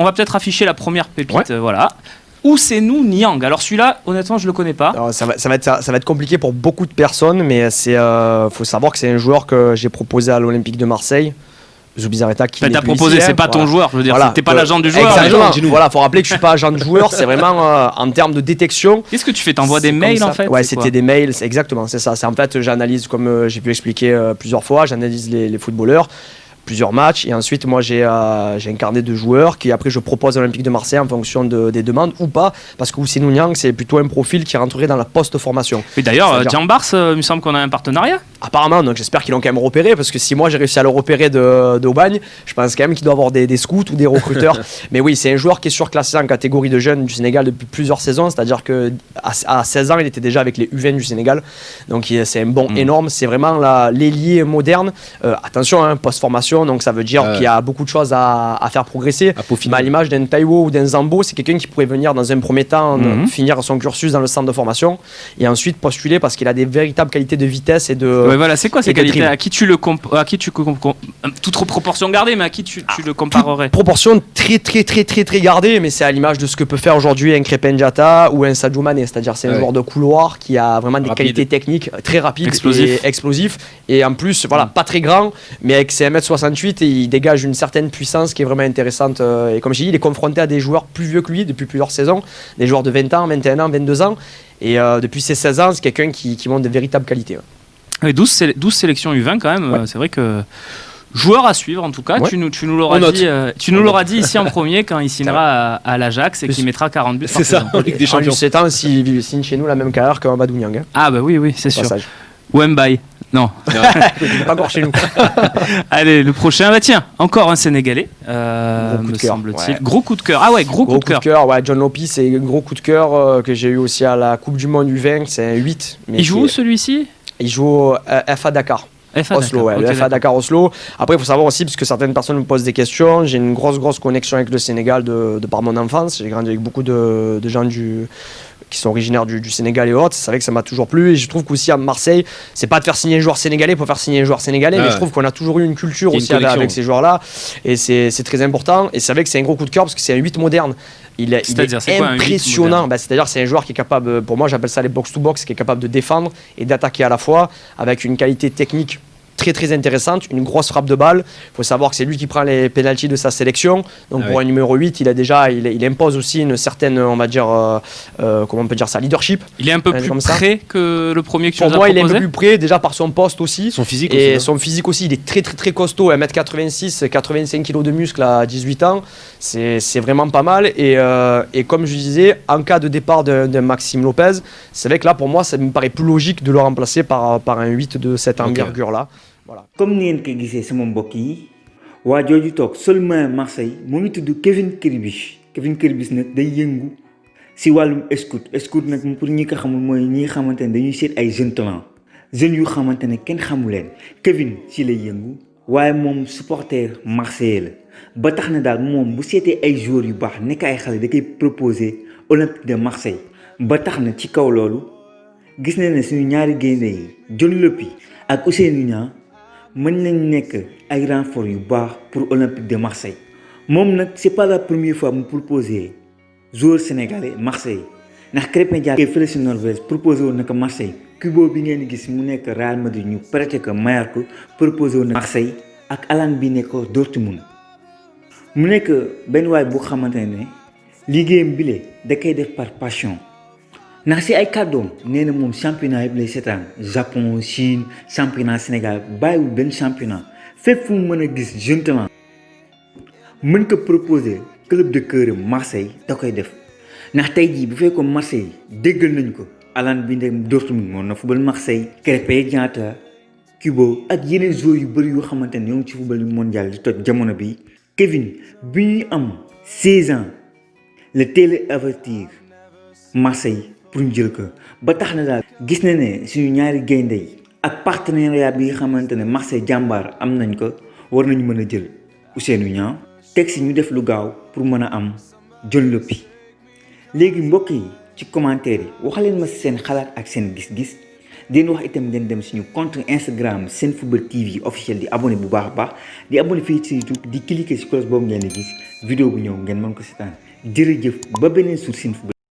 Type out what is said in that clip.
On va peut-être afficher la première pépite, Ouais. voilà. Ousseynou Niang. Alors celui-là, honnêtement, je le connais pas. Alors, ça va être compliqué pour beaucoup de personnes, mais faut savoir que c'est un joueur que j'ai proposé à l'Olympique de Marseille. Zubizarreta qui T'as n'est plus proposé, ici, c'est hein, pas ton voilà. joueur, je veux dire, Voilà. t'es pas l'agent du joueur. Exactement. dis-nous. Voilà, faut rappeler que je suis pas agent de joueur, c'est vraiment en termes de détection. Qu'est-ce que tu fais? T'envoies des C'est mails comme en ça. fait? Ouais, c'est quoi c'était des mails, c'est exactement, c'est ça. C'est en fait, j'analyse, comme j'ai pu expliquer plusieurs fois, j'analyse les footballeurs, plusieurs matchs, et ensuite moi j'ai un carnet de joueurs qui après je propose à l'Olympique de Marseille en fonction des demandes ou pas, parce que Ousseynou Niang c'est plutôt un profil qui rentrerait dans la post-formation. Et d'ailleurs, C'est-à-dire- Jambars, il me semble qu'on a un partenariat. Apparemment, donc j'espère qu'ils l'ont quand même repéré, parce que si moi j'ai réussi à le repérer d'Aubagne, je pense quand même qu'il doit avoir des scouts ou des recruteurs. Mais oui, c'est un joueur qui est surclassé en catégorie de jeunes du Sénégal depuis plusieurs saisons, c'est-à-dire qu'à 16 ans, il était déjà avec les U20 du Sénégal. Donc c'est un bon énorme, c'est vraiment l'ailier moderne. Attention, hein, post-formation, donc ça veut dire qu'il y a beaucoup de choses à faire progresser. À peaufiner. Mais à l'image d'un Taiwo ou d'un Zambo, c'est quelqu'un qui pourrait venir dans un premier temps finir son cursus dans le centre de formation et ensuite postuler parce qu'il a des véritables qualités de vitesse et de... Ouais, voilà, c'est quoi ces et de qualités? dribble. À qui tu le toute proportion gardée, mais à qui tu le comparerais? Proportion très gardée, mais c'est à l'image de ce que peut faire aujourd'hui un Krépin Diatta ou un Sadio Mané, c'est-à-dire c'est un Ouais. joueur de couloir qui a vraiment des Rapide. qualités techniques très rapides Explosif. et explosifs, et en plus voilà, pas très grand, mais avec ses 1m68 et il dégage une certaine puissance qui est vraiment intéressante, et comme je dis, il est confronté à des joueurs plus vieux que lui depuis plusieurs saisons, des joueurs de 20 ans, 21 ans, 22 ans, et depuis ses 16 ans, c'est quelqu'un qui montre de véritables qualités. Ouais. Et 12 sélections U20 quand même, c'est vrai que joueur à suivre en tout cas. Ouais. Tu nous On l'auras note. dit, ici en premier quand il signera à l'Ajax et qu'il mettra 40 buts par C'est ça, saison. en Ligue des En lui Champions. 7 ans, s'il signe chez nous la même carrière que Amadou Niang, hein, Ah bah oui, c'est au sûr. passage. Ou Mbaye. Non. Il est pas encore chez nous. Allez, le prochain, bah tiens, encore un Sénégalais, Gros coup de me cœur, semble-t-il. ouais. Gros coup de cœur. Ah ouais, gros coup de cœur. Ouais, John Lopy, c'est un gros coup de cœur que j'ai eu aussi à la Coupe du Monde U20, c'est un 8. Mais Il joue où celui-ci? Il joue au FA Dakar. FA Oslo, ouais, Dakar. le Ok, FA d'accord. Dakar Oslo. Après, il faut savoir aussi, parce que certaines personnes me posent des questions, j'ai une grosse connexion avec le Sénégal de par mon enfance. J'ai grandi avec beaucoup de gens qui sont originaires du Sénégal et autres. C'est vrai que ça m'a toujours plu. Et je trouve qu'aussi à Marseille, c'est pas de faire signer un joueur sénégalais pour faire signer un joueur sénégalais, Ah mais ouais. je trouve qu'on a toujours eu une culture Il y a une aussi avec connexion. ces joueurs-là. Et c'est très important. Et c'est vrai que c'est un gros coup de cœur parce que c'est un 8 moderne. Il C'est-à-dire, est c'est quoi un 8 impressionnant. moderne C'est-à-dire, c'est un joueur qui est capable, pour moi, j'appelle ça les box-to-box, qui est capable de défendre et d'attaquer à la fois, avec une qualité technique très intéressante, une grosse frappe de balle. Il faut savoir que c'est lui qui prend les pénaltys de sa sélection. Donc Ah pour ouais. un numéro 8, il impose aussi une certaine, on va dire, comment on peut dire ça, leadership. Il est un peu plus Comme ça. près que le premier que tu Pour nous as moi, il est un proposé. peu plus près, déjà par son poste aussi. Son physique Et aussi, non son physique aussi, il est très costaud, 1m86, 85 kg de muscle à 18 ans, c'est vraiment pas mal. Et comme je disais, en cas de départ d'un Maxime Lopez, c'est vrai que là pour moi ça me paraît plus logique de le remplacer par un 8 de cette envergure là. Voilà. comme ni ngeen ko gisee sama mbokk yi waa jooju toog seulement Marseille mu ngi tudd Kevin Kirbis nag day yëngu si wàllum scout nag pour ñi ko xamul mooy ñi nga xamante ne dañuy seet ay jeunes talent jeunes yu xamante ne kenn xamu leen Kevin si lay yëngu waaye moom supporter marseillais la ba tax na daal moom bu seetee ay joueurs yu baax nekk ay xale da koy proposer Olympique de Marseille ba tax na ci kaw loolu gis na ne suñu ñaari gaynde yi John Lopy ak Ousseynou Niang mën nañ nekk ay renfort yu baax pour Olympique de Marseille moom nag c'est pas la première fois mu proposé joueur sénégalais Marseille ndax Krépin Diatta fële si Norvège proposé woon na ko Marseille Kubo bi ngeen di gis mu nekk Real Madrid ñu prêté ko mayaat ko proposé woon na Marseille ak Alan bi nekk Dortmund mu nekk benn waay bu xamante ne liggéeyam bile da koy def par passion ndax si ay kàddoom nee na moom championnat yëpp lay seetaan Japon Chine championnat Sénégal bàyyiwul benn championnat fépp fu mu mën a gis jeune talent mën ko proposer club de cœur Marseille da koy def ndax tey jii bu fekkoon Marseille déggal nañ ko Alan bi ndem Dortmund moom na football Marseille Krépin Diatta Kubo ak yeneen joueurs yu bëri yoo xamante ne ñoo ngi ci football mondial di toj jamono bi Kevin bi ñuy am 16 ans le teel a avertir Marseille pour ñu jël ko ba tax na daal gis na ne suñu ñaari gaynde yi ak partenariat bi nga xamante ne Marseille jàmbaar am nañ ko war nañu mën a jël Ousseynou Niang teg si ñu def lu gaaw pour mën a am John Lopy léegi mbokk yi ci commentaire yi wax leen ma seen xalaat ak seen gis-gis di leen wax itam ngeen dem suñu compte Instagram Senfootball TV officiel di abonné bu baax a baax di abonné fii ci YouTube di cliquer ci cloche boobu ngeen di gis vidéo bu ñëw ngeen mën ko seetaan jërëjëf ba beneen sur Senfootball